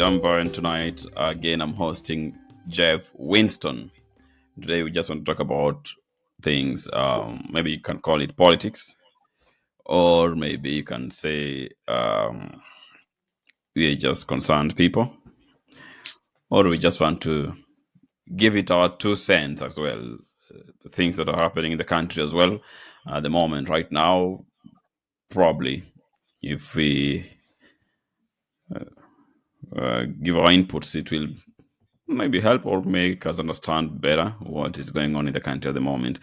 Jumper, and tonight again I'm hosting Jeff Winston. Today we just want to talk about things. Maybe you can call it politics, or maybe you can say we are just concerned people, or we just want to give it our 2 cents as well. The things that are happening in the country as well at the moment, right now, probably if we give our inputs, it will maybe help or make us understand better what is going on in the country at the moment.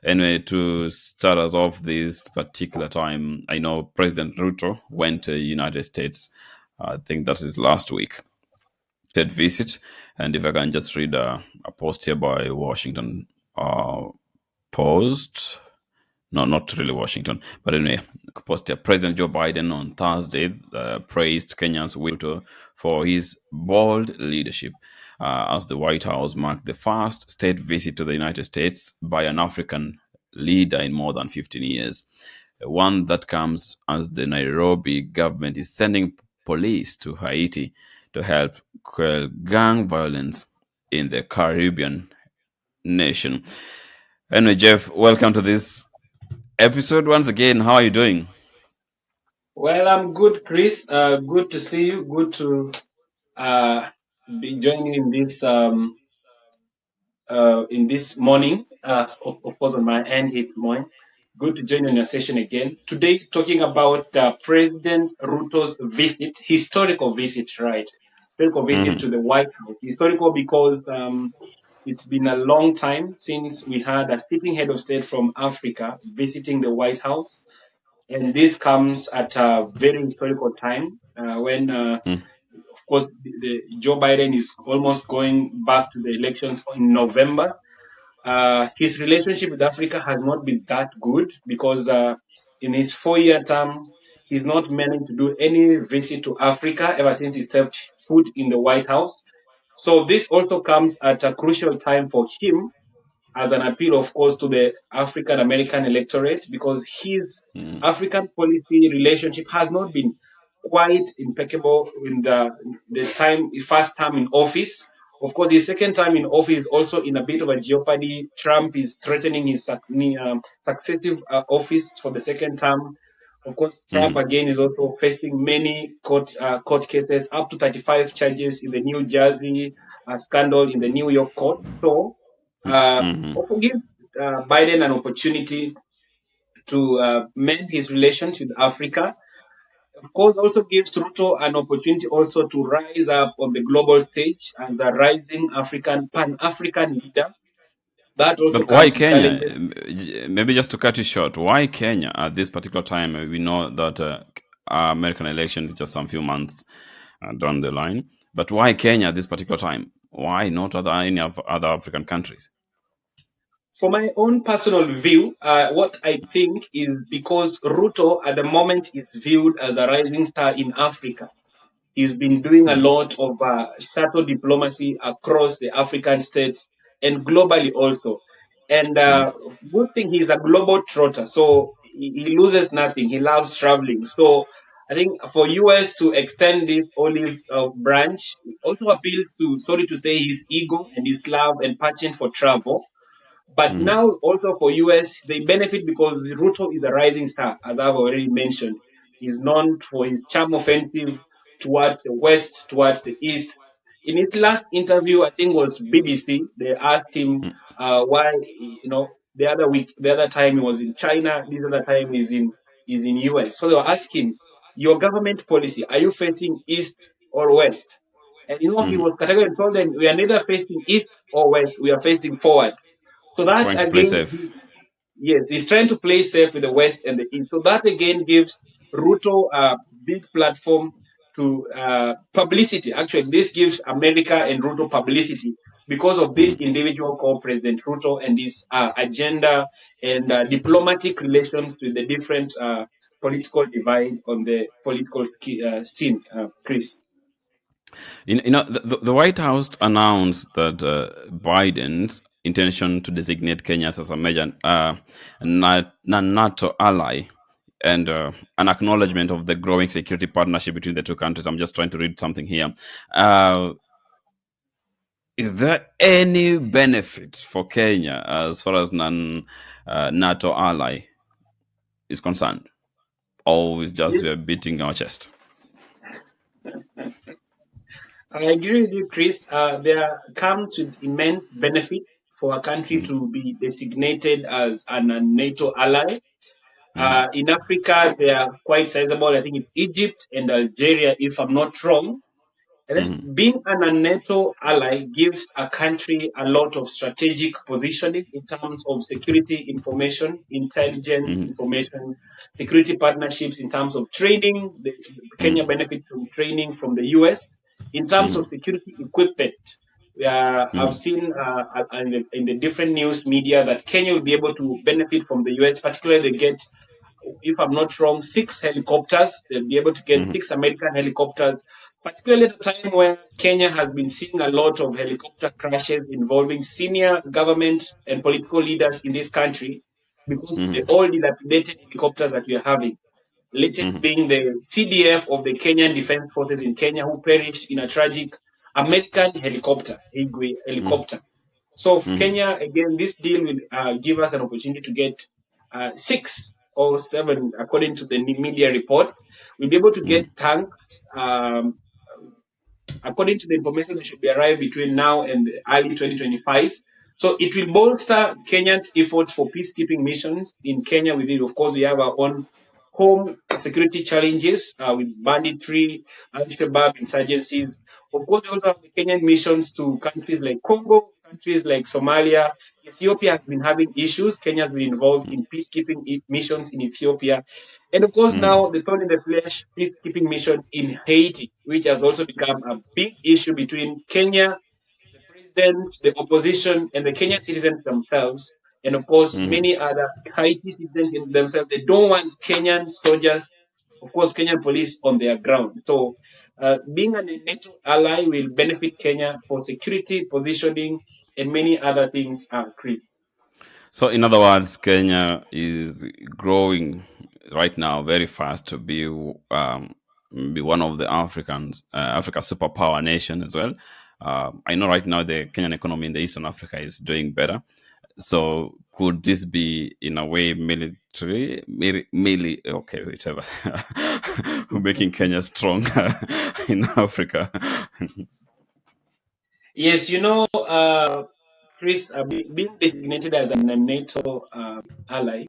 Anyway, to start us off this particular time, I know President Ruto went to the United States. I think that is last week. State visit, and if I can just read a post here by Washington Post. No, not really Washington, but anyway, posted President Joe Biden on Thursday praised Kenya's Ruto for his bold leadership as the White House marked the first state visit to the United States by an African leader in more than 15 years. One that comes as the Nairobi government is sending police to Haiti to help quell gang violence in the Caribbean nation. Anyway, Jeff, welcome to this episode once again. How are you doing? Well, I'm good, Chris. Good to see you. Good to uh, be joining in this morning. Of course, on my end, hit morning. Good to join you in your session again. Today, talking about President Ruto's visit, historical visit, right? Historical visit Hmm. to the White House. Historical because it's been a long time since we had a sitting head of state from Africa visiting the White House, and this comes at a very historical time when, of course, Joe Biden is almost going back to the elections in November. His relationship with Africa has not been that good because in his 4 year term, he's not managed to do any visit to Africa ever since he stepped foot in the White House. So this also comes at a crucial time for him as an appeal, of course, to the African American electorate because his African policy relationship has not been quite impeccable in the first time in office. Of course, the second time in office is also in a bit of a jeopardy. Trump is threatening his successive office for the second term. Of course, Trump Hmm. again is also facing many court cases, up to 35 charges in the New Jersey scandal in the New York court. So Hmm. also gives Biden an opportunity to mend his relations with Africa. Of course, also gives Ruto an opportunity also to rise up on the global stage as a rising Pan-African leader. That also But why comes with Kenya? challenges. Maybe just to cut you short, why Kenya at this particular time? We know that American election is just some few months down the line. But why Kenya at this particular time? Why not any of other African countries? For my own personal view, what I think is because Ruto at the moment is viewed as a rising star in Africa. He's been doing a Mm, lot of shuttle diplomacy across the African states and globally also. And mm, good thing he's a global trotter, so he loses nothing. He loves traveling. So I think for US to extend this olive branch also appeals to, sorry to say, his ego and his love and passion for travel. But mm, now also for US, they benefit because Ruto is a rising star, as I've already mentioned. He's known for his charm offensive towards the West, towards the East. In his last interview, I think was BBC, they asked him mm, why, the other time he was in China, this other time he's in US. So they were asking, your government policy, are you facing East or West? And he mm. was categorically told them, we are neither facing East or West, we are facing forward. So that Trying to play again, safe. yes, he's trying to play safe with the West and the East. So that again gives Ruto a big platform to publicity. Actually, this gives America and Ruto publicity because of this Mm. individual called President Ruto and his agenda and diplomatic relations with the different political divide on the political scene, Chris. The White House announced that Biden's intention to designate Kenya as a major NATO ally and an acknowledgement of the growing security partnership between the two countries. I'm just trying to read something here. Uh, is there any benefit for Kenya as far as non NATO ally is concerned? Or is just Yes, we are beating our chest? I agree with you, Chris. There comes with immense benefit for a country Mm-hmm. to be designated as a NATO ally. Mm-hmm. In Africa, they are quite sizable. I think it's Egypt and Algeria, if I'm not wrong. And Mm-hmm. then being a NATO ally gives a country a lot of strategic positioning in terms of security information, intelligence Mm-hmm. information, security partnerships in terms of training. Kenya benefits from training from the US. In terms Mm-hmm. of security equipment, I've Mm-hmm. seen in the different news media that Kenya will be able to benefit from the US, particularly they get, if I'm not wrong, 6 helicopters. They'll be able to get Mm-hmm. 6 American helicopters, particularly at a time when Kenya has been seeing a lot of helicopter crashes involving senior government and political leaders in this country because of the Mm-hmm. old dilapidated helicopters that we are having. Latest Mm-hmm. being the TDF of the Kenyan Defense Forces in Kenya, who perished in a tragic American helicopter, Igwe helicopter. So for Mm-hmm. Kenya, again, this deal will give us an opportunity to get 6 or 7, according to the media report. We'll be able to Mm-hmm. get tanks. According to the information, they should be arrived between now and early 2025. So it will bolster Kenya's efforts for peacekeeping missions in Kenya. With it, of course, we have our own home security challenges with banditry, Al-Shabaab insurgencies. Of course, we also have the Kenyan missions to countries like Congo, countries like Somalia. Ethiopia has been having issues. Kenya has been involved in peacekeeping missions in Ethiopia. And of course, Mm-hmm. now the thorn in the flesh peacekeeping mission in Haiti, which has also become a big issue between Kenya, the president, the opposition, and the Kenyan citizens themselves. And of course, Mm-hmm. many other Haiti citizens in themselves. They don't want Kenyan soldiers, of course, Kenyan police on their ground. So, being a NATO ally will benefit Kenya for security, positioning, and many other things, Chris. So, in other words, Kenya is growing right now very fast to be one of the Africa superpower nation as well. I know right now the Kenyan economy in the Eastern Africa is doing better. So, could this be in a way okay, whichever, making Kenya strong in Africa? Yes, Chris, being designated as a NATO ally,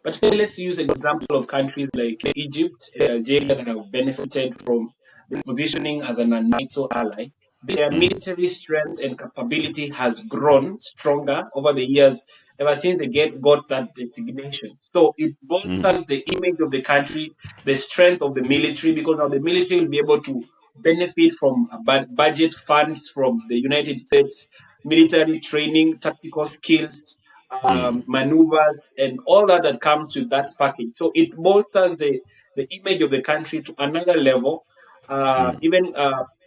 but let's use an example of countries like Egypt and Algeria that have benefited from the positioning as a NATO ally. Their Mm, military strength and capability has grown stronger over the years, ever since they got that designation. So it mm, bolsters the image of the country, the strength of the military, because now the military will be able to benefit from budget funds from the United States, military training, tactical skills, mm, maneuvers, and all that comes with that package. So it bolsters the image of the country to another level. mm, Even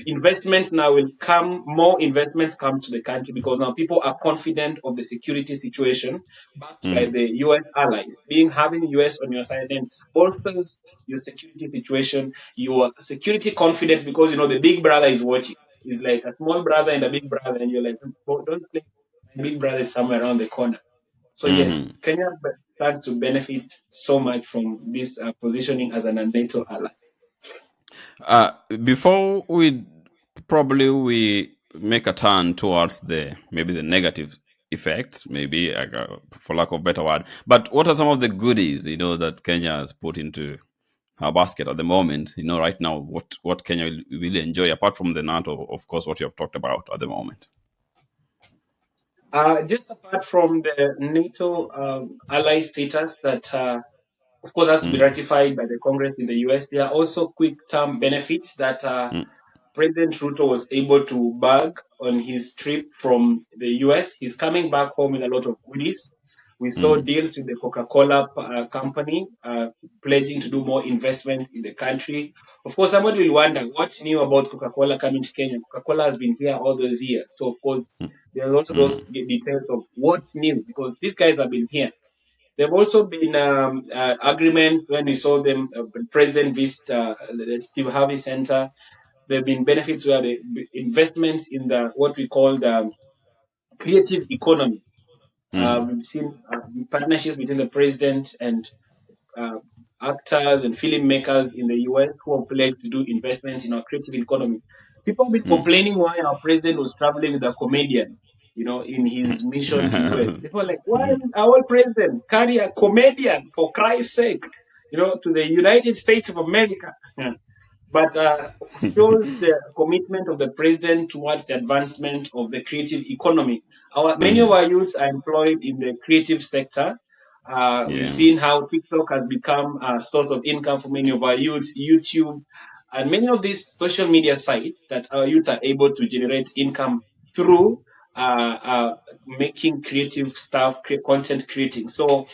investments now will come, more investments come to the country because now people are confident of the security situation backed by mm, the US allies. Having US on your side then bolsters your security situation, your security confidence, because the big brother is watching. It's like a small brother and a big brother, and you're like, "Oh, don't play. My big brother is somewhere around the corner." So yes, mm. Kenya stand to benefit so much from this positioning as an NATO ally. Uh, Before we make a turn towards the maybe the negative effects, maybe for lack of better word. But what are some of the goodies that Kenya has put into her basket at the moment? Right now, what Kenya will really enjoy apart from the NATO, of course, what you have talked about at the moment. Just apart from the NATO ally status that, of course, has to be Mm, ratified by the Congress in the US, there are also quick-term benefits that mm, President Ruto was able to bag on his trip from the US. He's coming back home with a lot of goodies. We saw mm, deals with the Coca-Cola company pledging to do more investment in the country. Of course, somebody will wonder what's new about Coca-Cola coming to Kenya. Coca-Cola has been here all those years. So, of course, there are also those mm, details of what's new because these guys have been here. There have also been agreements when we saw them, President visit the Steve Harvey Center. There have been benefits where the investments in the what we call the creative economy. Mm-hmm. We've seen partnerships between the president and uh, actors and filmmakers in the US who have pledged to do investments in our creative economy. People have been complaining why our president was traveling with a comedian, in his mission to US. People are like, why Mm-hmm. did our president carry a comedian for Christ's sake, to the United States of America? Yeah. But shows the commitment of the president towards the advancement of the creative economy. Many of Mm-hmm. our youths are employed in the creative sector. We've Yeah. seen how TikTok has become a source of income for many of our youths, YouTube, and many of these social media sites that our youth are able to generate income through making creative stuff, content creating. So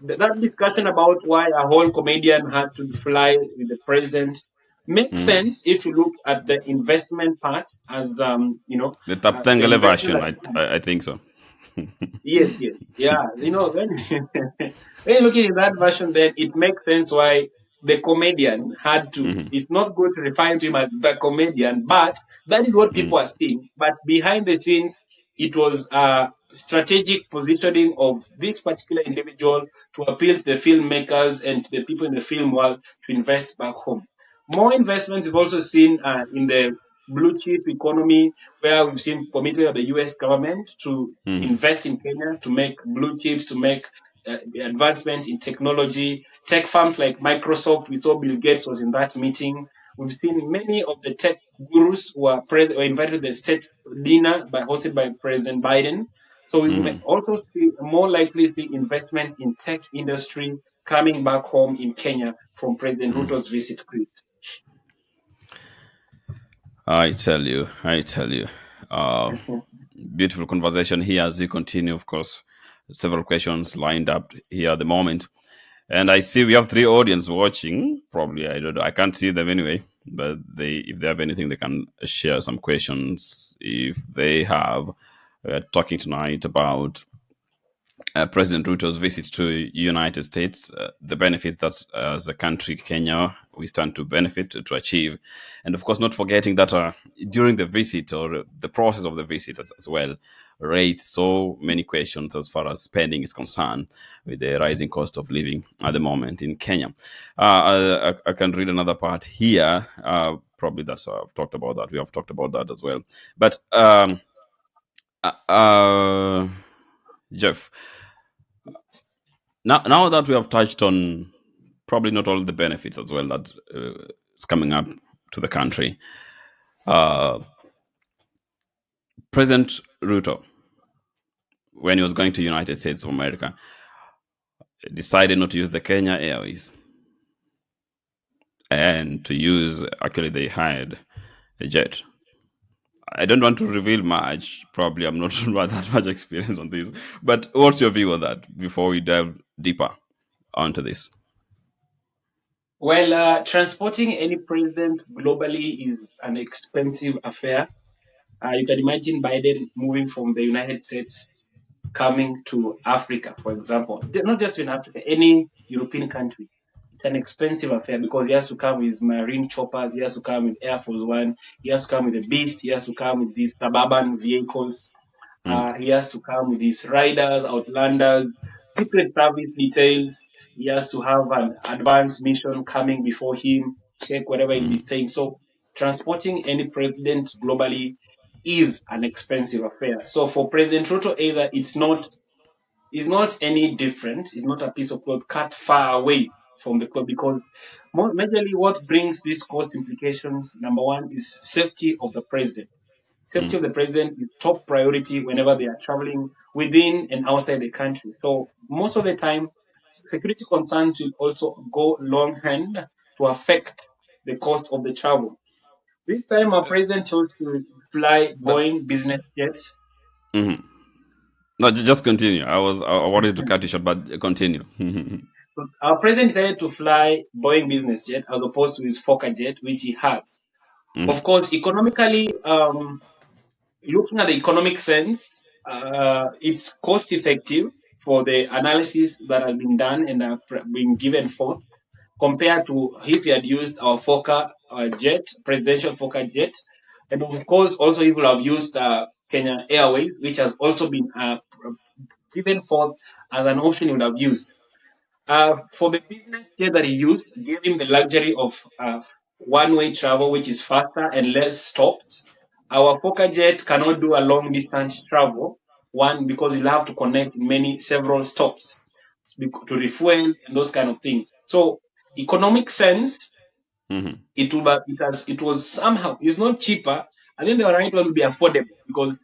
that discussion about why a whole comedian had to fly with the president makes Mm-hmm. sense if you look at the investment part as The the Taptangale investment version, that I think so. Yes, yes. Yeah, when when you're looking at that version, then it makes sense why the comedian had to. Mm-hmm. It's not good to refer to him as the comedian, but that is what people Mm-hmm. are seeing. But behind the scenes, it was a strategic positioning of this particular individual to appeal to the filmmakers and to the people in the film world to invest back home. More investments we've also seen in the blue chip economy, where we've seen commitment of the US government to Mm-hmm. invest in Kenya, to make blue chips, to make advancements in technology. Tech firms like Microsoft, we saw Bill Gates was in that meeting. We've seen many of the tech gurus who were invited to the state dinner hosted by President Biden. So we may Mm-hmm. also see more likely see investment in tech industry coming back home in Kenya from President Mm-hmm. Ruto's visit, Chris. I tell you. Uh, Beautiful conversation here as we continue, of course. Several questions lined up here at the moment. And I see we have three audience watching. Probably, I don't know. I can't see them anyway. But if they have anything, they can share some questions if they have. We're talking tonight about President Ruto's visit to United States, the benefits that as a country, Kenya, we stand to benefit to achieve, and of course, not forgetting that during the visit or the process of the visit as well, raised so many questions as far as spending is concerned, with the rising cost of living at the moment in Kenya. I can read another part here. Probably that's I've talked about that. We have talked about that as well, but. Uh, uh, Jeff, now that we have touched on probably not all the benefits as well that is coming up to the country, uh, President Ruto, when he was going to United States of America, decided not to use the Kenya Airways and to use actually they hired a jet. I don't want to reveal much. Probably I'm not that much experience on this. But what's your view on that before we dive deeper onto this? Well, transporting any president globally is an expensive affair. You can imagine Biden moving from the United States coming to Africa, for example. Not just in Africa, any European country. It's an expensive affair because he has to come with marine choppers, he has to come with Air Force One, he has to come with a beast, he has to come with these suburban vehicles. Mm, He has to come with his riders, outlanders, secret service details. He has to have an advanced mission coming before him, check whatever he'll be mm, saying. So transporting any president globally is an expensive affair. So for President Ruto, either it's not any different. It's not a piece of cloth cut far away from the cloth because majorly what brings these cost implications, number one, is safety of the president. Safety mm. of the president is top priority whenever they are traveling within and outside the country. So most of the time, security concerns will also go long hand to affect the cost of the travel. This time, our president chose to fly But Boeing business jets. mhm. No, just continue. I wanted to cut you short, but continue. So our president decided to fly Boeing business jet as opposed to his Fokker jet, which he has. Mhm, Of course, economically, looking at the economic sense, it's cost effective for the analysis that has been done and been given forth, compared to if he had used our Fokker jet, presidential Fokker jet. And of course, also he would have used Kenya Airways, which has also been given forth as an option he would have used. For the business jet that he used, gave him the luxury of one-way travel, which is faster and less stopped. Our Fokker jet cannot do a long distance travel. One, because you'll have to connect several stops to refuel and those kind of things. So, economic sense, Mm-hmm. it was somehow, it's not cheaper. I think the right one would be affordable because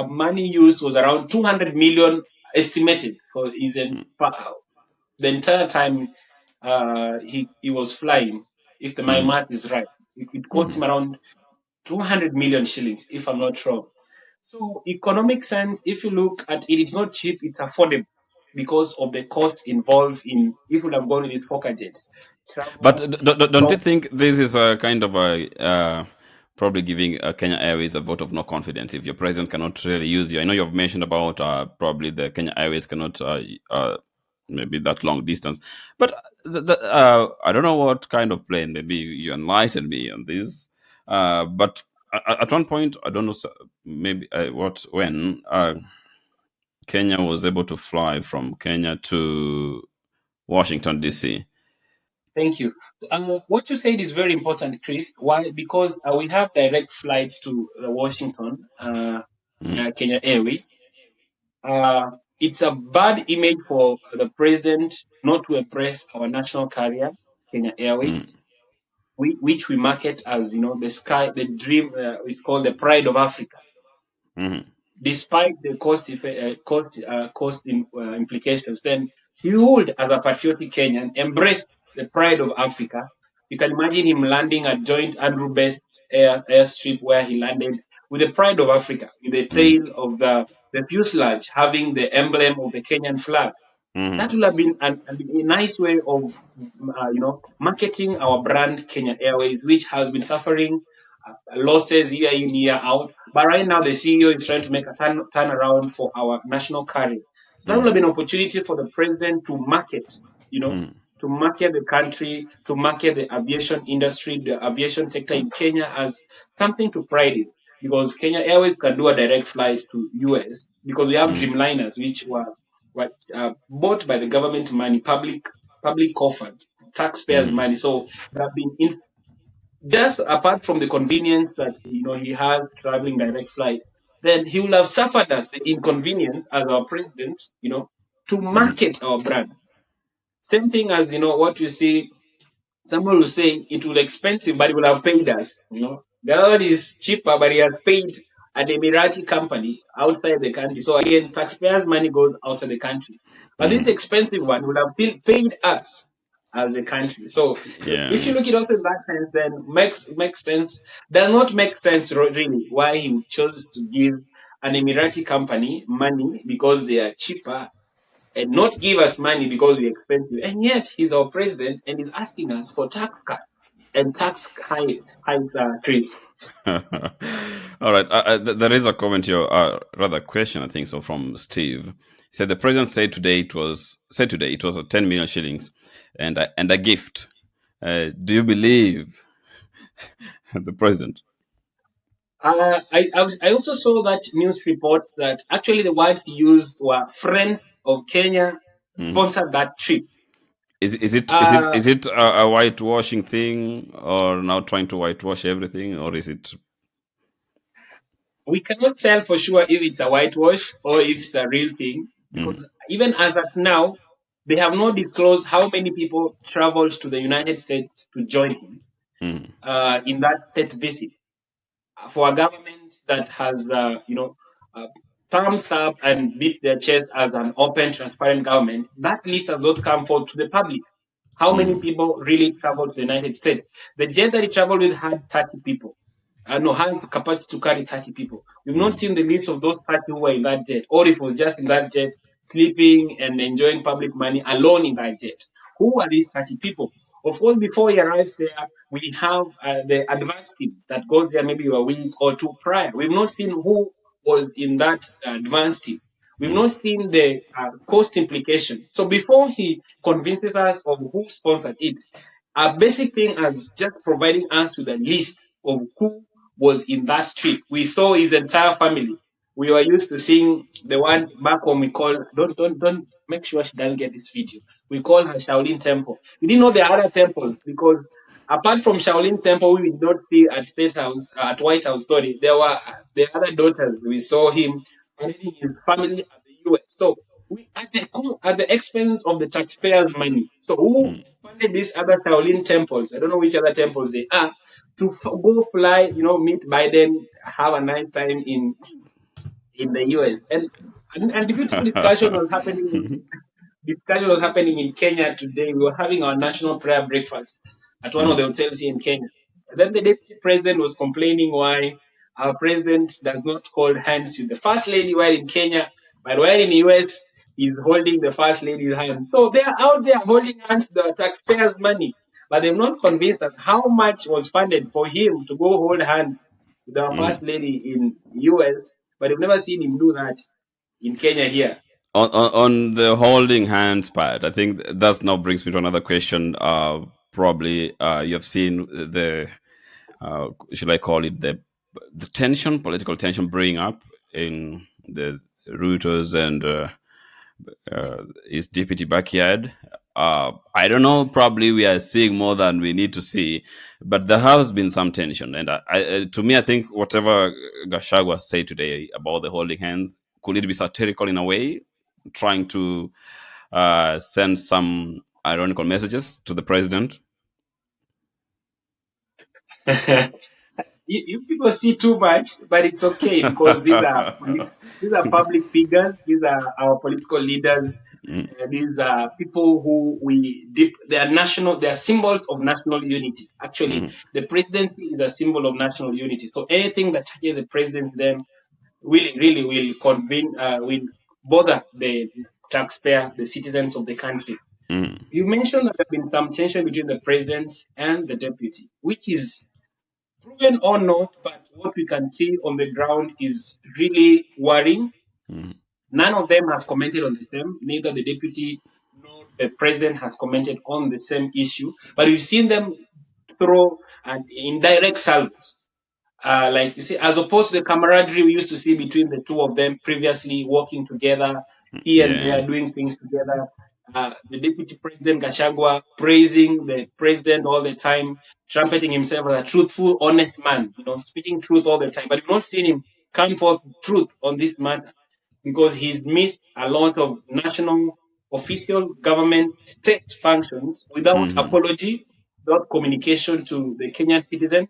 money used was around 200 million estimated for the entire time he was flying. If my Mm-hmm. math is right, it cost Mm-hmm. him around 200 million shillings, if I'm not wrong. So, economic sense, if you look at it, it's not cheap, it's affordable because of the cost involved in if you have gone with these Fokker jets. But Travel, don't you stop. think this is a kind of a probably giving Kenya Airways a vote of no confidence if your president cannot really use you? I know you've mentioned about probably the Kenya Airways cannot maybe that long distance, but I don't know what kind of plane. Maybe you enlighten me on this. But at one point, I don't know, maybe what when Kenya was able to fly from Kenya to Washington D.C. Thank you. What you said is very important, Chris. Why? Because we have direct flights to Washington, Mm, Kenya Airways. It's a bad image for the president not to embrace our national carrier, Kenya mm, Airways, which we market as the sky, the dream. It's called the pride of Africa. mm, Despite the implications, then he would, as a patriotic Kenyan, embrace the pride of Africa. You can imagine him landing at Joint Andrew Best airstrip where he landed with the pride of Africa, with the mm, tail of the fuselage having the emblem of the Kenyan flag. mm, That would have been a nice way of, marketing our brand Kenya Airways, which has been suffering losses year in, year out. But right now, the CEO is trying to make a turnaround for our national carrier. So that will have mm, been an opportunity for the president to market, you know, mm, to market the country, to market the aviation industry, the aviation sector in Kenya as something to pride in. Because Kenya Airways can do a direct flight to US because we have mm, Dreamliners, which were bought by the government money, public coffers, taxpayers' mm, money. So they have been just apart from the convenience that he has traveling direct flight, then he will have suffered us the inconvenience as our president, to mm, market our brand. Same thing as what you see. Someone will say it will expensive, but he will have paid us. The other one is cheaper, but he has paid an Emirati company outside the country. So again, taxpayers' money goes outside the country. But this mm. expensive one would have still paid us as a country. So if you Yeah. look at also in that sense, then makes sense. Does not make sense really why he chose to give an Emirati company money because they are cheaper and not give us money because we're expensive. And yet he's our president and he's asking us for tax cuts and tax hikes, Chris. All right. There is a comment here, rather question, I think so, from Steve. He said the president said today it was a 10 million shillings and a gift. Do you believe the president? I also saw that news report that actually the words used were friends of Kenya Mhm. sponsored that trip. Is Uh, it a whitewashing thing, or now trying to whitewash everything, or is it? we cannot tell for sure if it's a whitewash or if it's a real thing Mm, because even as at now, they have not disclosed how many people traveled to the United States to join him mm, in that state visit. For a government that has, uh, thumbs up and beat their chest as an open, transparent government, that list has not come forward to the public. How many mm, people really traveled to the United States? The jet that he traveled with had 30 people. No, has the capacity to carry 30 people. We've not mm, seen the list of those 30 who were in that jet, or if it was just in that jet, sleeping and enjoying public money alone in that jet. Who are these 30 people? Of course, before he arrives there, we have the advance team that goes there maybe a week or two prior. We've not seen who was in that advance team. We've mm, not seen the cost implication. So before he convinces us of who sponsored it, our basic thing is just providing us with a list of who was in that trip. We saw his entire family. We were used to seeing the one back home we call, don't make sure she doesn't get this video. We call her Shaolin Temple. We didn't know there are other temples because apart from Shaolin Temple, we did not see at State House, at White House, sorry, there were the other daughters. We saw him parading his family at the US. So we at the expense of the taxpayers' money. So who mm. funded these other Shaolin temples? I don't know which other temples they are to go fly, meet Biden, have a nice time in the US. And the beautiful discussion was happening in Kenya today. We were having our national prayer breakfast at one of Mm, the hotels here in Kenya. And then the deputy president was complaining why our president does not hold hands with the first lady while in Kenya, but while in the US, he's holding the first lady's hand. So they are out there holding hands to the taxpayers' money, but they're not convinced that how much was funded for him to go hold hands with our mm. first lady in US, but they've never seen him do that in Kenya here. On the holding hands part, I think that now brings me to another question. Probably you have seen the should I call it the tension, political tension, brewing up in the Ruto's and his deputy backyard. I don't know. Probably we are seeing more than we need to see, but there has been some tension. And to me, I think whatever Gashagwa said today about the holding hands, could it be satirical in a way, trying to send some ironical messages to the president? You people see too much, but it's okay because these are public figures. These are our political leaders. Mm, These are people who they are national. They are symbols of national unity. Actually, mm, the presidency is a symbol of national unity. So anything that touches the president, then really will will bother the taxpayer, the citizens of the country. mm, You mentioned that there have been some tension between the president and the deputy, which is proven or not, but what we can see on the ground is really worrying. mm, None of them has commented on the same, neither the deputy nor the president has commented on the same issue, but we've seen them throw an indirect salvos. Like you see, as opposed to the camaraderie we used to see between the two of them previously, working together here and yeah. there, doing things together. The deputy president Gashagwa praising the president all the time, trumpeting himself as a truthful, honest man, speaking truth all the time. But we've not seen him come forth with truth on this matter because he's missed a lot of national, official government, state functions without Mm, apology, without communication to the Kenyan citizen,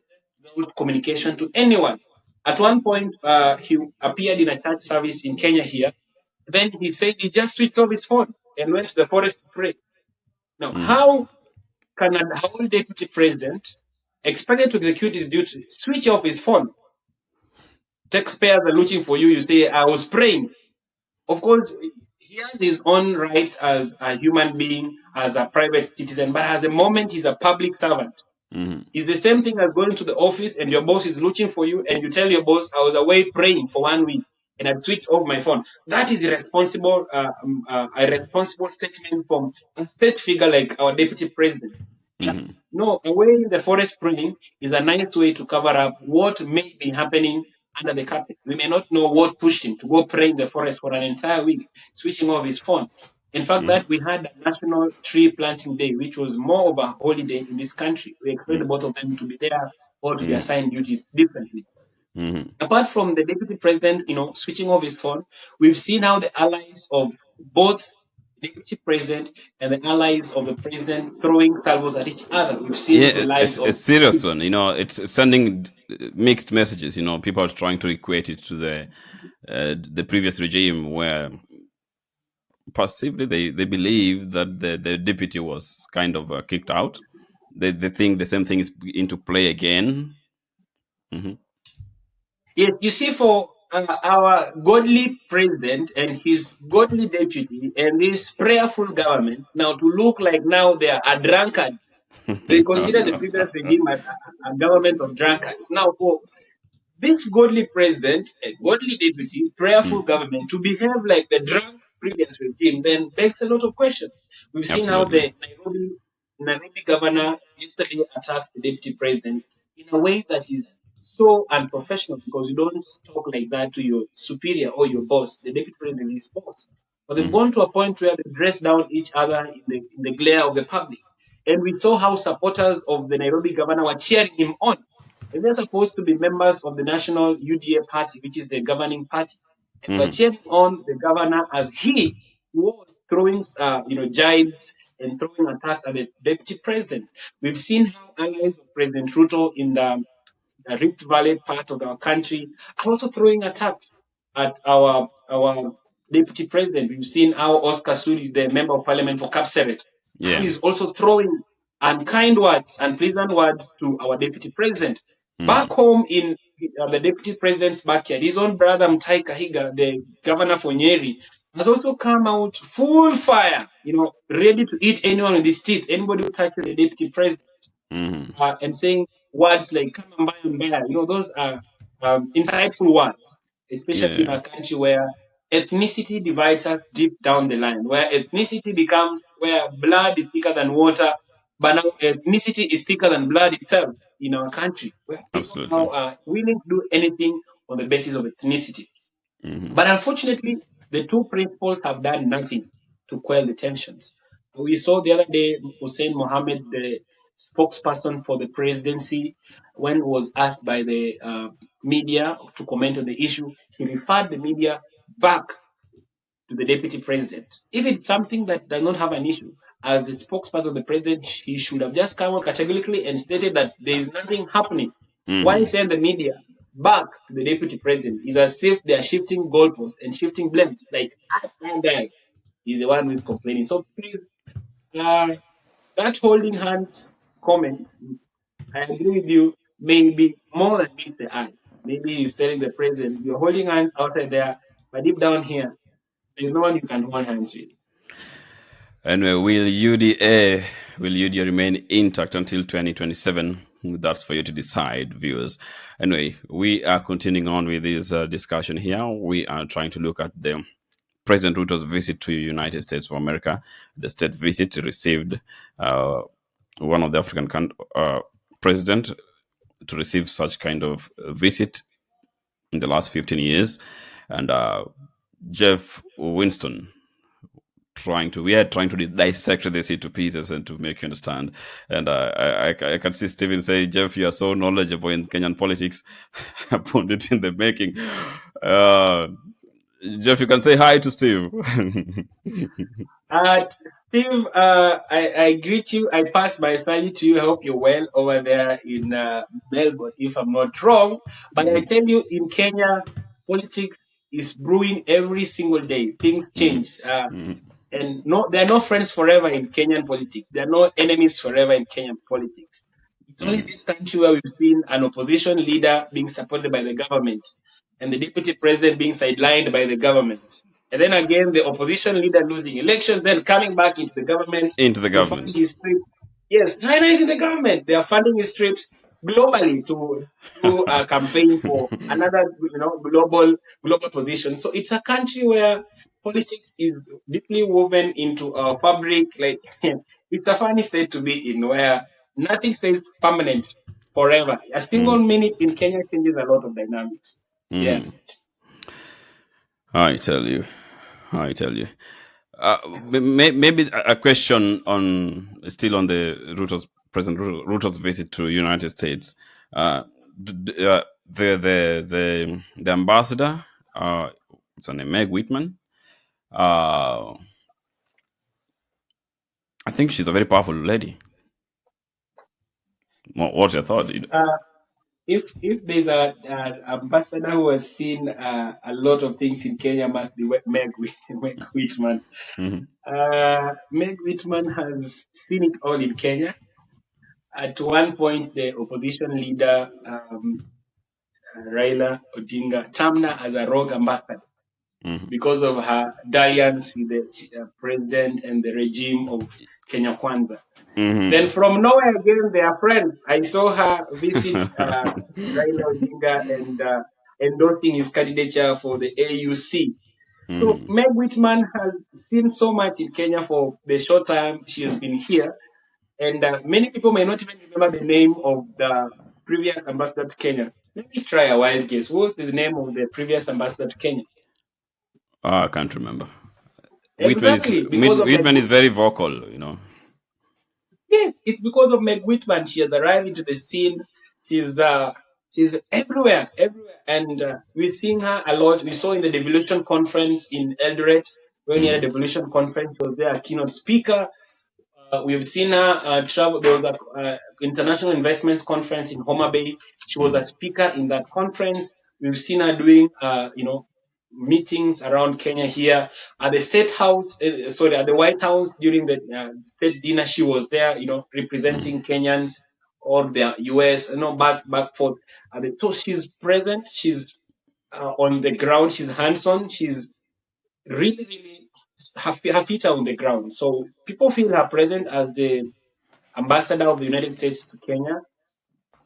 without communication to anyone. At one point, he appeared in a church service in Kenya here. Then he said he just switched off his phone and went to the forest to pray. Now, mm, how can a whole deputy president expected to execute his duty switch off his phone? Taxpayers are looking for you. You say, I was praying. Of course, he has his own rights as a human being, as a private citizen, but at the moment, he's a public servant. mm, It's the same thing as going to the office and your boss is looking for you, and you tell your boss, I was away praying for 1 week and I switched off my phone. That is a responsible statement from a state figure like our deputy president. But mm, no, away in the forest praying is a nice way to cover up what may be happening under the carpet. We may not know what pushed him to go pray in the forest for an entire week, switching off his phone. In fact, mm, that we had a national tree planting day, which was more of a holiday in this country. We expected both of them to be there or to be mm, assigned duties differently. mm. Apart from the deputy president, switching off his phone, we've seen how the allies of both the deputy president and the allies of the president throwing salvos at each other. We've seen the Yeah, lives a of serious one. It's sending mixed messages. People are trying to equate it to the previous regime, where passively they believe that the deputy was kind of kicked out. They think the same thing is into play again. Hmm. Yes, you see, for our godly president and his godly deputy and this prayerful government, now to look like now they are a drunkard, they consider the previous regime as a government of drunkards. Now, for this godly president, a godly deputy, prayerful Mm. government to behave like the drunk previous regime then begs a lot of questions. We've seen how Absolutely. the Nairobi governor yesterday attacked the deputy president in a way that is so unprofessional because you don't talk like that to your superior or your boss. The deputy president is boss. But they've Mm. gone to a point where they dress down each other in the glare of the public. And we saw how supporters of the Nairobi governor were cheering him on, and they're supposed to be members of the national UDA party, which is the governing party. And we're Mm. cheering on the governor as he was throwing, jibes and throwing attacks at the deputy president. We've seen how allies of President Ruto in the Rift Valley part of our country are also throwing attacks at our deputy president. We've seen how Oscar Sudi, the member of parliament for Kapseret, how Yeah. he's also throwing unkind words and pleasant words to our deputy president. Back Mm. home in the deputy president's backyard, his own brother Mtai Kahiga, the governor for Nyeri, has also come out full fire, ready to eat anyone in the street, anybody who touches the deputy president, Mm. and saying words like "come and buy and buy." Those are insightful words, especially in Yeah. a country where ethnicity divides us deep down the line, where ethnicity becomes where blood is thicker than water, but now ethnicity is thicker than blood itself in our country, where people now Absolutely. are willing to do anything on the basis of ethnicity. Mm. But unfortunately, the two principals have done nothing to quell the tensions. We saw the other day Hussein Mohammed, the spokesperson for the presidency, when was asked by the media to comment on the issue, he referred the media back to the deputy president. If it's something that does not have an issue, as the spokesperson of the president, he should have just come out categorically and stated that there is nothing happening. Why Mm. send the media back to the deputy president? It's as if they are shifting goalposts and shifting blames. Like, ask that guy. He's the one who's complaining. So please, uh, that holding hands comment, I agree with you, maybe more than meets the eye. Maybe he's telling the president, you're holding hands outside there, but deep down here, there's no one you can hold hands with. Anyway, will UDA remain intact until 2027? That's for you to decide, viewers. Anyway, we are continuing on with this discussion here. We are trying to look at the President Ruto's visit to the United States of America. The state visit received uh, one of the African president to receive such kind of visit in the last 15 years. And Jeff Winston we are trying to dissect this into pieces and to make you understand. And I can see Stephen say, Jeff, you are so knowledgeable in Kenyan politics. I put it in the making. Uh, Jeff, you can say hi to Steve. Uh, Steve, I greet you. I pass my salute to you. I hope you're well over there in Melbourne, if I'm not wrong. But I Mhm, tell you, in Kenya, politics is brewing every single day. Things mhm, change. mhm, And no, there are no friends forever in Kenyan politics. There are no enemies forever in Kenyan politics. It's only mhm, this country where we've seen an opposition leader being supported by the government and the deputy president being sidelined by the government. And then again, the opposition leader losing elections, then coming back into the government into the to fund government. his trip. Yes, China is in the government. They are funding his trips globally to do a campaign for another, global position. So it's a country where politics is deeply woven into our fabric. Like it's a funny state to be in, where nothing stays permanent forever. A single Mm, minute in Kenya changes a lot of dynamics. Yeah. mm. I tell you. I tell you. Maybe a question on still on the Ruto's visit to United States. Uh, the ambassador, what's her name, Meg Whitman. Uh, I think she's a very powerful lady. What's your thought? Uh, if there's a ambassador who has seen a lot of things in Kenya, must be Meg Whitman. Mhm. Meg Whitman has seen it all in Kenya. At one point, the opposition leader Raila Odinga termed her as a rogue ambassador. Mhm. because of her dalliance with the president and the regime of Kenya Kwanza. Then Mhm. from nowhere again, they are friends. I saw her visit Raila Odinga and endorsing his candidature for the AUC. So Mhm. Meg Whitman has seen so much in Kenya for the short time she has been here, and many people may not even remember the name of the previous ambassador to Kenya. Let me try a wild guess. What's the name of the previous ambassador to Kenya? Ah, I can't remember. Exactly, because of Meg. Whitman is very vocal, you know. Yes, it's because of Meg Whitman. She has arrived into the scene. She's uh, she's everywhere, everywhere, and we've seen her a lot. We saw in the devolution conference in Eldoret when we had a Mhm. devolution conference. She was there, a keynote speaker. We've seen her travel. There was a international investments conference in Homa Bay. She was a Mhm. speaker in that conference. We've seen her doing, meetings around Kenya here at the State House. Sorry, at the White House during the state dinner. She was there, Mhm. representing Kenyans or the U.S. Back forth. So she's present. She's on the ground. She's hands-on. She's really, really her feet are on the ground. So people feel her present as the ambassador of the United States to Kenya.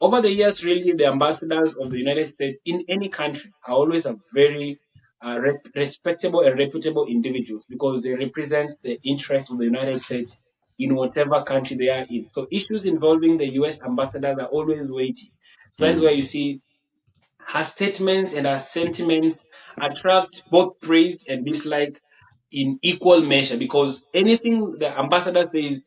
Over the years, really, the ambassadors of the United States in any country are always a very respectable and reputable individuals because they represent the interests of the United States in whatever country they are in. So issues involving the US ambassadors are always weighty. So that is why Mhm. you see her statements and her sentiments attract both praise and dislike in equal measure because anything the ambassador says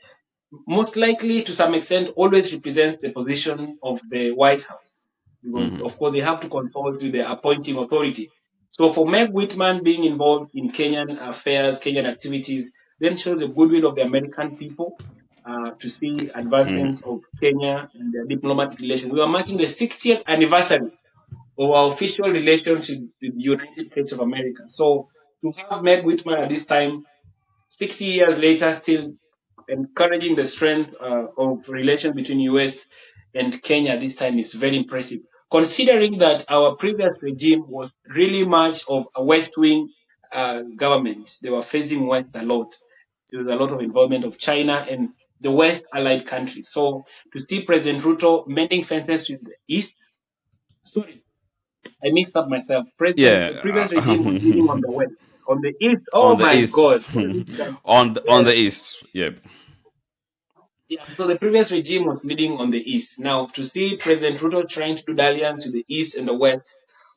most likely to some extent always represents the position of the White House because Mhm. of course they have to consult with the appointing authority. So for Meg Whitman being involved in Kenyan affairs, Kenyan activities, then shows the goodwill of the American people to see Mhm. advancements of Kenya and their diplomatic relations. We are marking the 60th anniversary of our official relationship with the United States of America. So to have Meg Whitman at this time 60 years later, still encouraging the strength of relation between US and Kenya this time is very impressive. Considering that our previous regime was really much of a West wing government, they were facing West a lot. There was a lot of involvement of China and the West allied countries. So to see President Ruto mending fences with the East, sorry, I mixed up myself. The Yeah, previous regime was leading on the West. On the East, on oh the my God, east, what is this? on Yes. the east. Yep. Yeah, so the previous regime was leading on the east. Now, to see President Ruto trying to do alliance with the east and the west,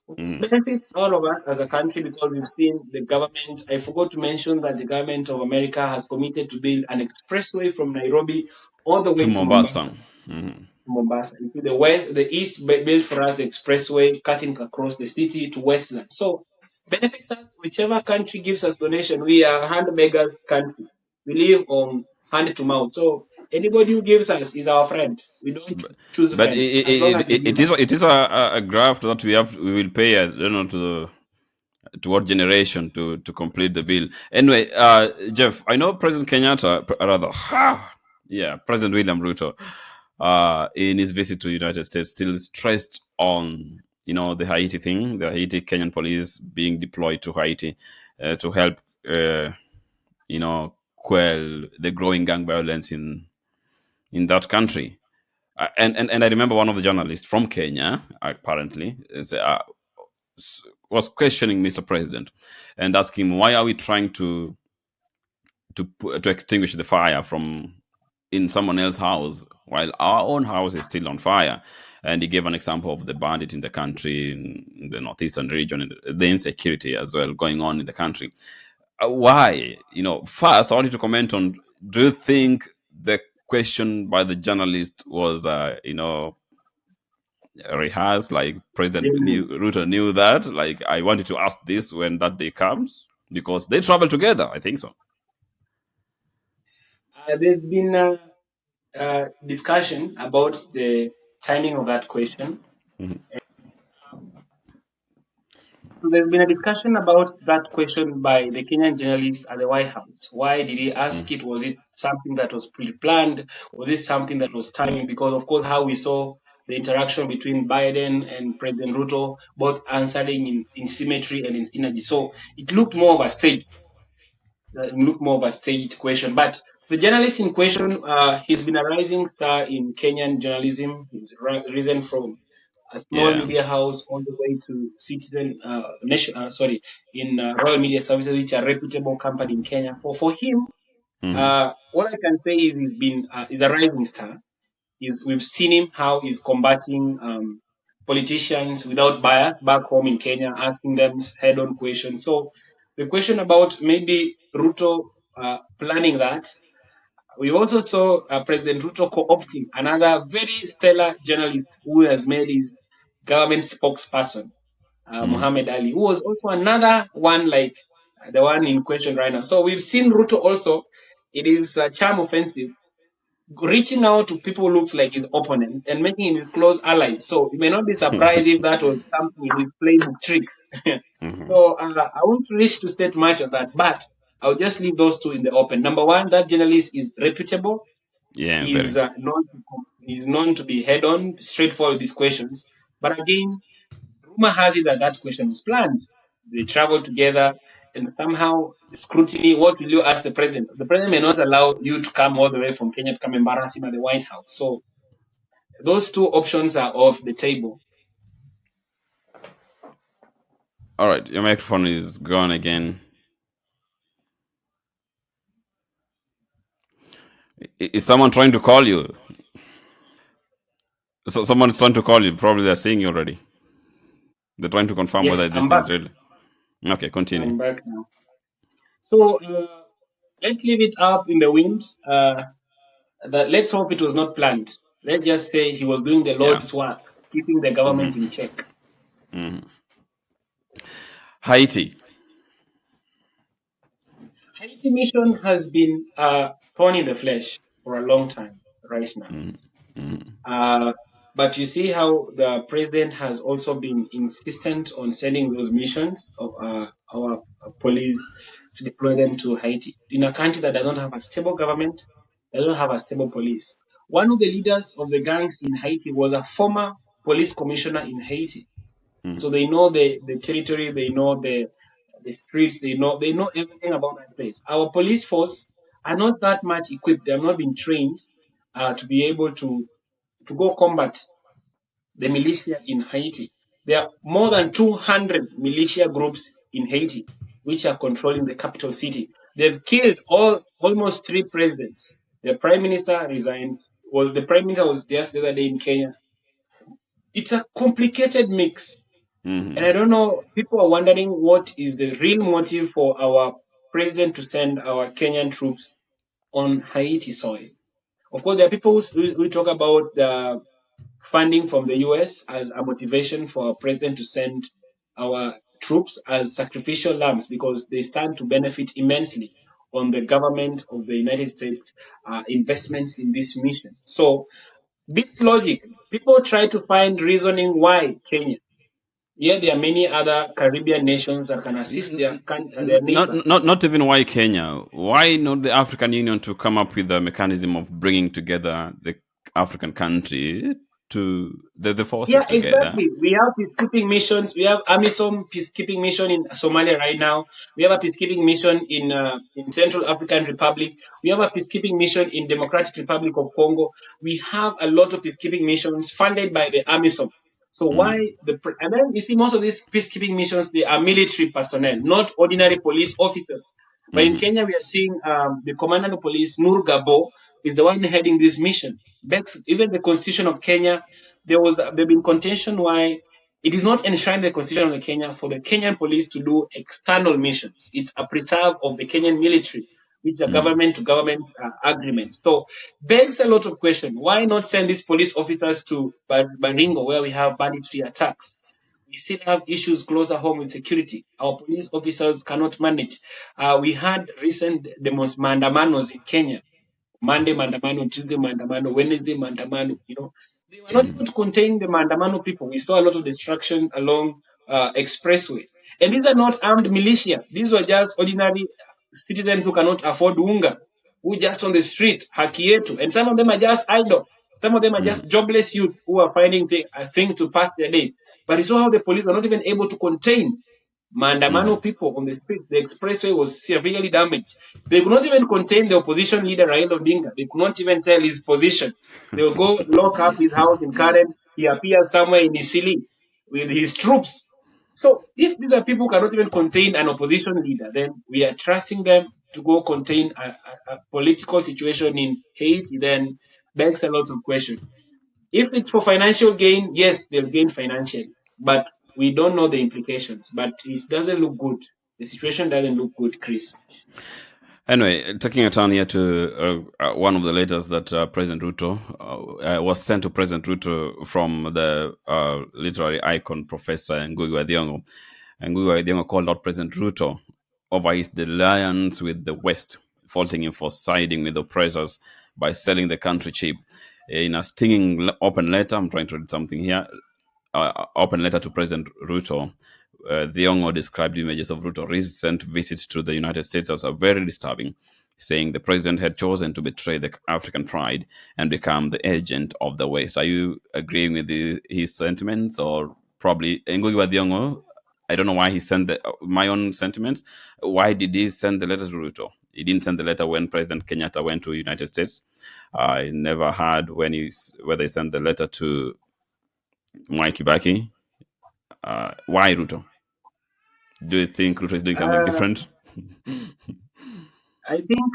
of course, Mm. benefits all of us as a country because we've seen the government. I forgot to mention that the government of America has committed to build an expressway from Nairobi all the To way to Mombasa. Mombasa. Mhm. Mombasa. You see, the east built for us the expressway cutting across the city to Westland. So benefits us whichever country gives us donation. We are a hand beggar country. We live on hand to mouth. So anybody who gives us is our friend. We don't But, choose but friends as long as they give us. it is a graft that we will pay. I don't know to what generation to complete the bill. Anyway, Jeff, I know President Kenyatta, rather, yeah, President William Ruto, in his visit to the United States, still stressed on the Haiti thing, the Haiti Kenyan police being deployed to Haiti to help, uh, quell the growing gang violence in that country. And I remember one of the journalists from Kenya, apparently, was questioning Mr. President and asking him, why are we trying to extinguish the fire from in someone else's house while our own house is still on fire? And he gave an example of the bandit in the country, in the northeastern region, and the insecurity as well going on in the country. Why? First, I wanted to comment on, do you think the question by the journalist was, rehearsed, like President Genuine. Ruto knew that? Like, I wanted to ask this when that day comes because they travel together. I think so. There's been a discussion about the timing of that question. Mhm. So there's been a discussion about that question by the Kenyan journalist at the White House. Why did he ask it? Was it something that was pre-planned? Was it something that was timing? Because of course, how we saw the interaction between Biden and President Ruto, both answering in symmetry and in synergy. So it looked more of a stage, looked more of a staged question. But the journalist in question, he's been a rising star in Kenyan journalism. He's risen from a small Yeah. media house all the way to Citizen Nation. In Royal Media Services, which are a reputable company in Kenya. For him, Mm-hmm. what I can say is he's a rising star. We've seen him how he's combating politicians without bias back home in Kenya, asking them head-on questions. So the question about maybe Ruto planning that, we also saw President Ruto co-opting another very stellar journalist who has made his government spokesperson, Mm-hmm. Muhammad Ali, who was also another one like the one in question right now. So we've seen Ruto also. It is charm offensive reaching out to people who looks like his opponents and making him his close allies. So you may not be surprised if that was something in his playbook tricks. Mm-hmm. So I won't wish to state much of that, but I'll just leave those two in the open. Number one, that journalist is reputable. Yeah, He's very. known to be head on, straightforward with these questions. But again, rumor has it that that question was planned. They traveled together, and somehow scrutiny. What will you ask the president? The president may not allow you to come all the way from Kenya to come embarrass him at the White House. So those two options are off the table. All right, your microphone is gone again. Is someone trying to call you? So someone is trying to call you. Probably they're seeing you already. They're trying to confirm whether Yes, this I'm thing back. is real. Okay, continue. I'm back now. So let's leave it up in the wind. That let's hope it was not planned. Let's just say he was doing the Yeah. Lord's work, keeping the government in Mm-hmm. check. Mm-hmm. Haiti. Haiti mission has been torn in the flesh for a long time right now. Mm-hmm. Uh, but you see how the president has also been insistent on sending those missions of our police to deploy them to Haiti in a country that doesn't have a stable government, doesn't have a stable police. One of the leaders of the gangs in Haiti was a former police commissioner in Haiti, so they know the territory, they know the streets, they know everything about that place. Our police force are not that much equipped; they have not been trained to be able to go combat the militia in Haiti. There are more than 200 militia groups in Haiti which are controlling the capital city. They've killed almost three presidents. The prime minister resigned. Well, the prime minister was just the other day in Kenya. It's a complicated mix. And Mm-hmm. I don't know, people are wondering what is the real motive for our president to send our Kenyan troops on Haiti soil. Of course, there are people who talk about the funding from the US as a motivation for our president to send our troops as sacrificial lambs because they stand to benefit immensely on the government of the United States investments in this mission. So, this logic, people try to find reasoning why Kenya. Yeah, there are many other Caribbean nations that can assist their neighbor. Not even why Kenya. Why not the African Union to come up with a mechanism of bringing together the African country to the forces Yeah, together? exactly. We have peacekeeping missions. We have AMISOM peacekeeping mission in Somalia right now. We have a peacekeeping mission in Central African Republic. We have a peacekeeping mission in Democratic Republic of Congo. We have a lot of peacekeeping missions funded by the AMISOM. So why Mm, and then you see most of these peacekeeping missions they are military personnel, not ordinary police officers. But in mm, Kenya, we are seeing the commandant of police Nur Gabo is the one heading this mission. Even the constitution of Kenya there been contention why it is not enshrined in the constitution of the Kenya for the Kenyan police to do external missions. It's a preserve of the Kenyan military, which is a mm, government to government agreement. So begs a lot of questions. Why not send these police officers to Baringo where we have banditry attacks? We still have issues closer home with security. Our police officers cannot manage. We had recent maandamanos in Kenya. Monday maandamano, Tuesday maandamano, Wednesday maandamano. They were not able mm, to contain the maandamano people. We saw a lot of destruction along expressway. And these are not armed militia. These were just ordinary citizens who cannot afford unga, who just on the street, haki yetu. And some of them are just idle. Some of them are Mm, just jobless youth who are finding things to pass their day. But you saw how the police were not even able to contain mm. Maandamano people on the streets. The expressway was severely damaged. They could not even contain the opposition leader Raila Odinga. They could not even tell his position. They will go lock up his house in Karen. He appears somewhere in Isili with his troops. So if these are people who cannot even contain an opposition leader, then we are trusting them to go contain a political situation in Haiti, then begs a lot of questions. If it's for financial gain, yes, they'll gain financially, but we don't know the implications. But it doesn't look good. The situation doesn't look good, Chris. Anyway, taking a turn here to one of the letters that President Ruto was sent to President Ruto from the literary icon Professor Ngugi wa Thiong'o. And Ngugi wa Thiong'o called out President Ruto over his alliance with the West, faulting him for siding with oppressors by selling the country cheap. In a stinging open letter, I'm trying to read something here, open letter to President Ruto, Thiong'o described images of Ruto's recent visits to the United States as a very disturbing, saying the president had chosen to betray the African pride and become the agent of the West. Are you agreeing with his sentiments, or probably Ngugi wa Thiong'o? I don't know why he sent my own sentiments. Why did he send the letter to Ruto? He didn't send the letter when President Kenyatta went to the United States. I never heard whether he sent the letter to Mike Kibaki. Why Ruto? Do you think Ruto is doing something Uh, different? I think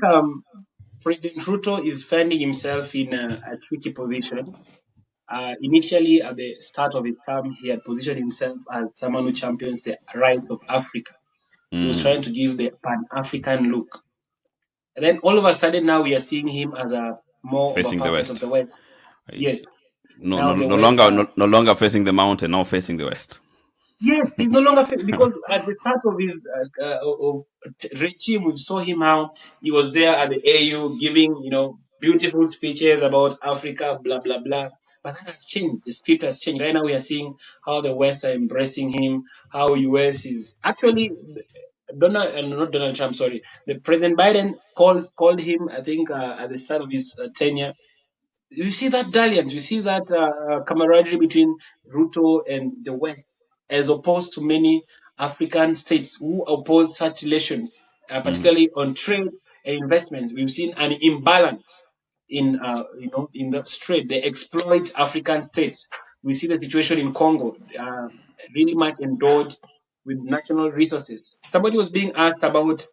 President Ruto is finding himself in a tricky position. Initially, at the start of his term, he had positioned himself as someone who champions the rights of Africa. He was Mm. trying to give the Pan African look. And then all of a sudden, now we are seeing him as a more of a Facing the puppet of west. the West. Yes, No, no, now the no West longer, are. no longer facing the mountain. Now facing the west. Yes, he's no longer because at the start of his regime, we saw him how he was there at the AU giving beautiful speeches about Africa, blah blah blah. But that has changed. The script has changed. Right now, we are seeing how the West are embracing him. How US is actually not Donald Trump. Sorry, the President Biden called him. I think at the start of his tenure, you see that dalliance, you see that camaraderie between Ruto and the West, as opposed to many African states who oppose such relations, Mm. particularly on trade and investment. We've seen an imbalance in the trade. They exploit African states. We see the situation in Congo, really much endowed with national resources. Somebody was being asked about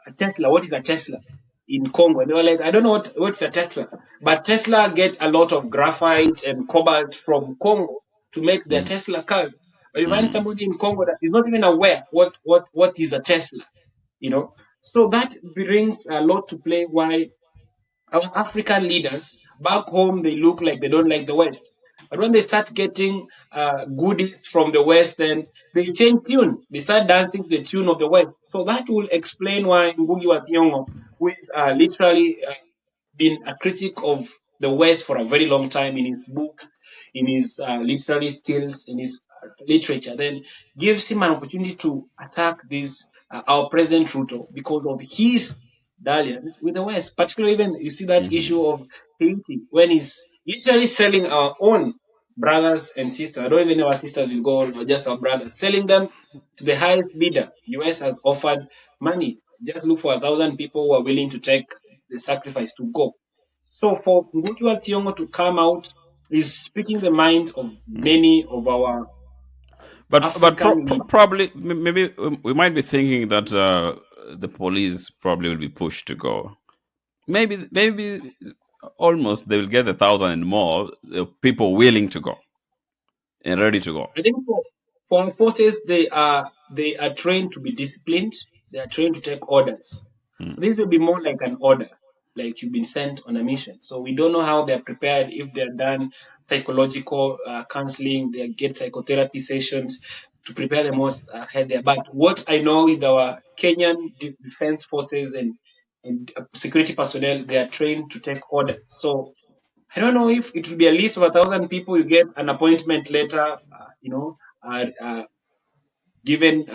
a Tesla. What is a Tesla in Congo? And they were like, I don't know what's a Tesla, but Tesla gets a lot of graphite and cobalt from Congo to make their Mm. Tesla cars. But you find Mm. somebody in Congo that is not even aware what is a Tesla, you know. So that brings a lot to play why our African leaders back home, they look like they don't like the West. But when they start getting goodies from the West, then they change tune. They start dancing to the tune of the West. So that will explain why Ngugi wa Thiong'o, who is literally been a critic of the West for a very long time in his books, in his literary skills, in his literature, then gives him an opportunity to attack this our present Ruto because of his dalliance with the West. Particularly, even you see that Mhm. issue of Haiti when he's literally selling our own brothers and sisters. I don't even know our sisters will go on, or just our brothers, selling them to the highest bidder. US has offered money. Just look for 1,000 people who are willing to take the sacrifice to go. So for Ngugi wa Thiong'o to come out is speaking the minds of many of our But African leaders. probably maybe we might be thinking that the police probably will be pushed to go. Maybe almost they will get 1,000 and more people willing to go and ready to go. I think for our forces, they are trained to be disciplined. They are trained to take orders. Mm. So this will be more like an order, like you've been sent on a mission. So we don't know how they're prepared, if they're done psychological counseling, they get psychotherapy sessions to prepare them most ahead there. But what I know is our Kenyan defense forces and security personnel, they are trained to take orders. So I don't know if it will be a list of 1,000 people. You get an appointment letter, given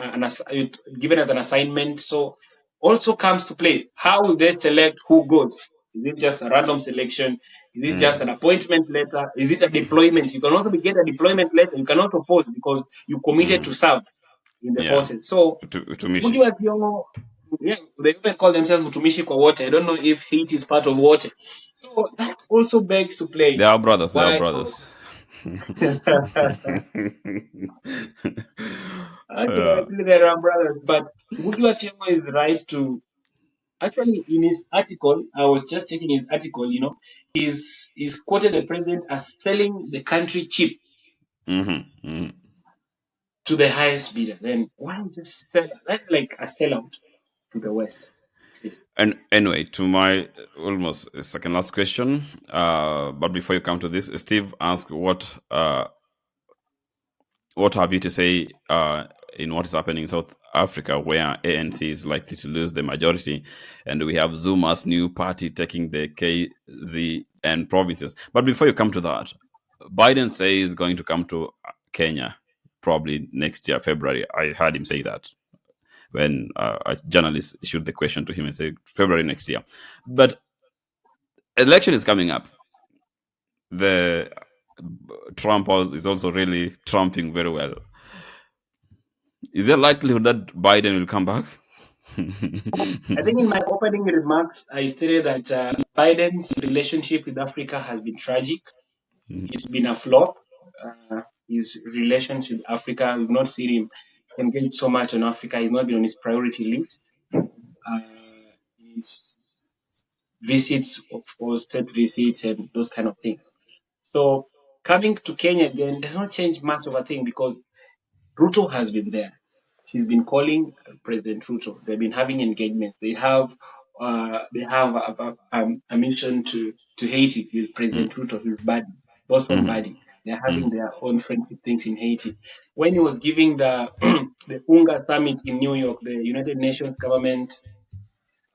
given as an assignment. So also comes to play. How will they select who goes? Is it just a random selection? Is it just Mm, an appointment letter? Is it a deployment? You can also get a deployment letter. You cannot oppose because you committed to mm. serve in the Yeah, forces. So, would Utumishi. you have your, yeah, they even call themselves Utumishi kwa wote. I don't know if heat is part of water. So that also begs to They play are brothers. They are why. brothers. Okay, I Yeah. think there are brothers, but Goodluck Akiongo is right to actually in his article. I was just checking his article. He's quoted the president as selling the country cheap Hmm. Hmm. to the highest bidder. Then why just sell? That's like a sellout to the West, at least. And anyway, to my almost second last question. But before you come to this, Steve asked what have you to say in what is happening in South Africa, where ANC is likely to lose the majority, and we have Zuma's new party taking the KZN provinces. But before you come to that, Biden says he's going to come to Kenya probably next year, February. I heard him say that when a journalist issued the question to him and said February next year. But election is coming up. The is also really trumping very well. Is there likelihood that Biden will come back? I think in my opening remarks, I stated that Biden's relationship with Africa has been tragic. It's been a flop. His relationship with Africa, we've not seen him engage so much on Africa. He's not been on his priority list. Uh, his visits, of course, state visits and those kind of things. So coming to Kenya again does not change much of a thing because Ruto has been there. She's been calling President Ruto. They've been having engagements. They have a mission to Haiti with President Ruto, his buddy, Boston Mhm, buddy. They're having mhm, their own friendship things in Haiti. When he was giving the the UNGA summit in New York, the United Nations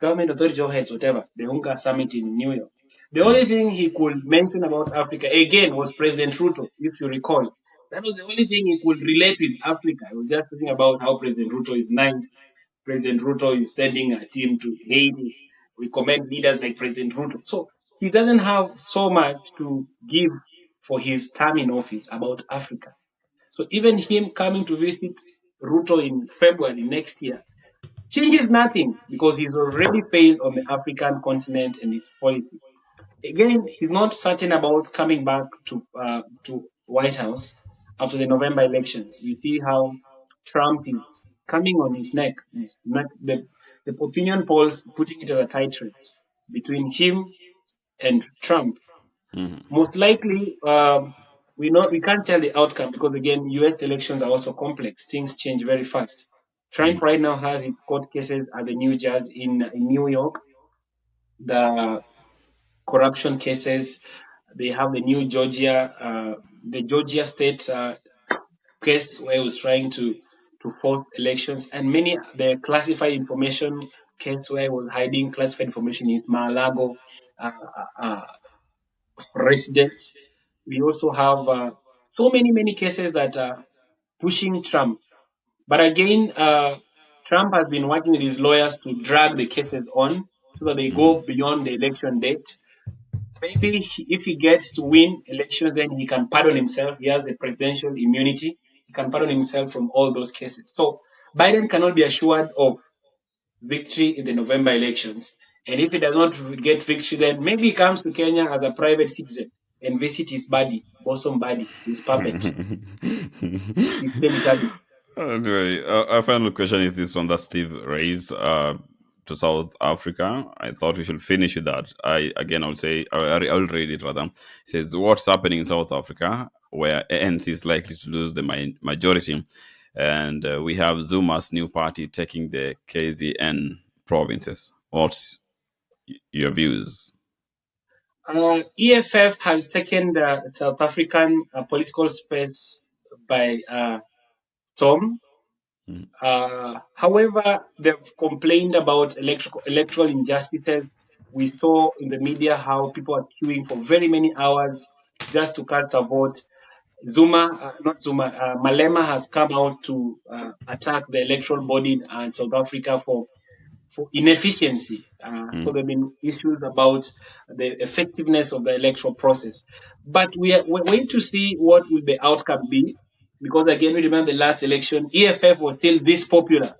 government authority or heads, whatever, the UNGA summit in New York. The mhm, only thing he could mention about Africa again was President Ruto, if you recall. That was the only thing he could relate with Africa. He was just talking about how President Ruto is nice. President Ruto is sending a team to Haiti. We commend leaders like President Ruto. So he doesn't have so much to give for his term in office about Africa. So even him coming to visit Ruto in February next year changes nothing because he's already failed on the African continent and his policy. Again, he's not certain about coming back to White House after the November elections. You see how Trump is coming on his neck. He's not, the opinion polls putting it as a tight race between him and Trump. mhm, Most likely, we can't tell the outcome because again, U.S. elections are also complex. Things change very fast. Trump right now has his court cases at the new judge in New York. The corruption cases. They have the Georgia state case where he was trying to force elections, and many the classified information case where he was hiding classified information in Mar-a-Lago uh, uh, residents. We also have so many cases that are pushing Trump. But again, Trump has been working with his lawyers to drag the cases on so that they mhm, go beyond the election date. Maybe if he gets to win elections, then he can pardon himself. He has a presidential immunity. He can pardon himself from all those cases. So Biden cannot be assured of victory in the November elections. And if he does not get victory, then maybe he comes to Kenya as a private citizen and visit his buddy, bosom buddy, his puppet, his Temitali. Anyway, our final question is this one that Steve raised to South Africa. I thought we should finish with that. I will say I'll read it rather. It says what's happening in South Africa, where ANC is likely to lose the majority, and we have Zuma's new party taking the KZN provinces. What's your views? EFF has taken the South African political space by storm. Mm, However, they've complained about electoral injustices. We saw in the media how people are queuing for very many hours just to cast a vote. Not Zuma, Malema has come out to attack the electoral body in South Africa for inefficiency. So Mm, there have been issues about the effectiveness of the electoral process. But we're waiting to see what will the outcome be, because again, we remember the last election, EFF was still this popular,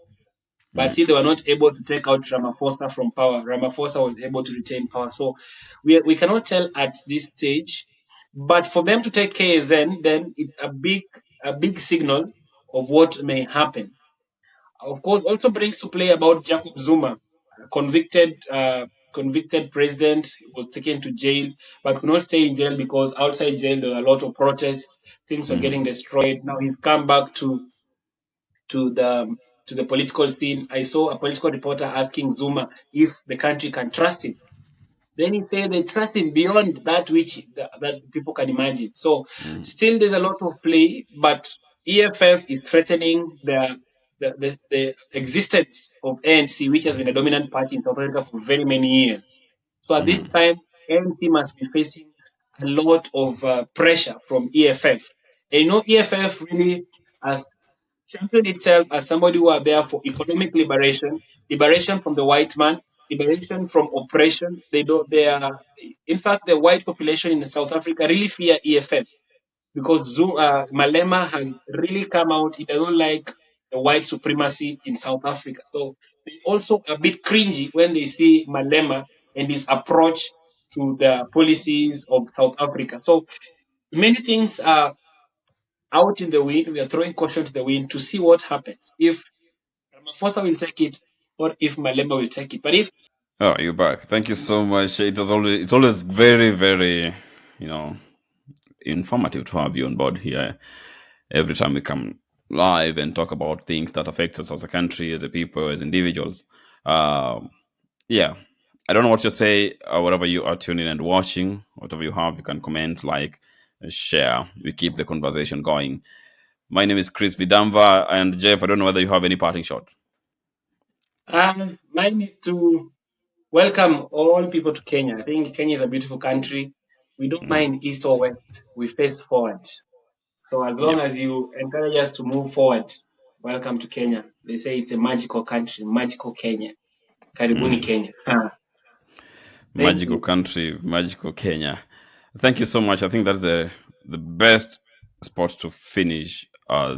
but mm, still they were not able to take out Ramaphosa from power. Ramaphosa was able to retain power. So we cannot tell at this stage. But for them to take KZN, then it's a big signal of what may happen. Of course, also brings to play about Jacob Zuma, convicted president, was taken to jail, but could not stay in jail because outside jail there were a lot of protests. Things were getting mm, destroyed. Now he's come back to the to the political scene. I saw a political reporter asking Zuma if the country can trust him. Then he said they trust him beyond that which that people can imagine. So mm, still there's a lot of play, but EFF is threatening the existence of ANC, which has been a dominant party in South Africa for very many years. So at this mm, time, ANC must be facing a lot of pressure from EFF. And EFF really has championed itself as somebody who are there for economic liberation, liberation from the white man, liberation from oppression. They don't. They are, in fact, the white population in South Africa really fear EFF because Malema has really come out. He doesn't like the white supremacy in South Africa. So they also a bit cringy when they see Malema and his approach to the policies of South Africa. So many things are out in the wind. We are throwing caution to the wind to see what happens. If Ramaphosa will take it or if Malema will take it. But if Oh, you're back. Thank you so much. It's always very, very, you know, informative to have you on board here. Every time we come live and talk about things that affect us as a country, as a people, as individuals. Um, yeah, I don't know what you say. Whatever you are tuning and watching, whatever you have, you can comment, like, share. We keep the conversation going. My name is Chris Bidamva, and Jeff. I don't know whether you have any parting shot. mine is to welcome all people to Kenya. I think Kenya is a beautiful country. We don't Mm, mind east or west. We face forward. So as yeah. long as you encourage us to move forward, welcome to Kenya. They say it's a magical country, magical Kenya. Karibuni Mm. Kenya. Thank Magical you. country, magical Kenya. Thank you so much. I think that's the best spot to finish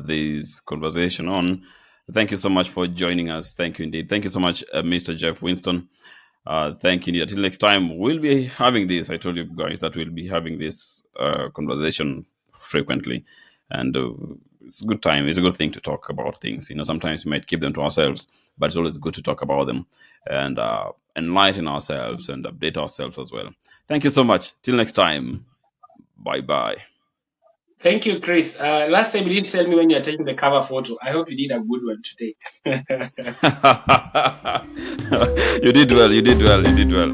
this conversation on. Thank you so much for joining us. Thank you indeed. Thank you so much, Mr. Jeff Winston. Thank you indeed. Until next time, we'll be having this. I told you guys that we'll be having this conversation frequently, and it's a good time. It's a good thing to talk about things. Sometimes we might keep them to ourselves, but it's always good to talk about them and enlighten ourselves and update ourselves as well. Thank you so much. Till next time. Bye bye. Thank you, Chris. Last time you didn't tell me when you are taking the cover photo. I hope you did a good one today. You did well. You did well. You did well.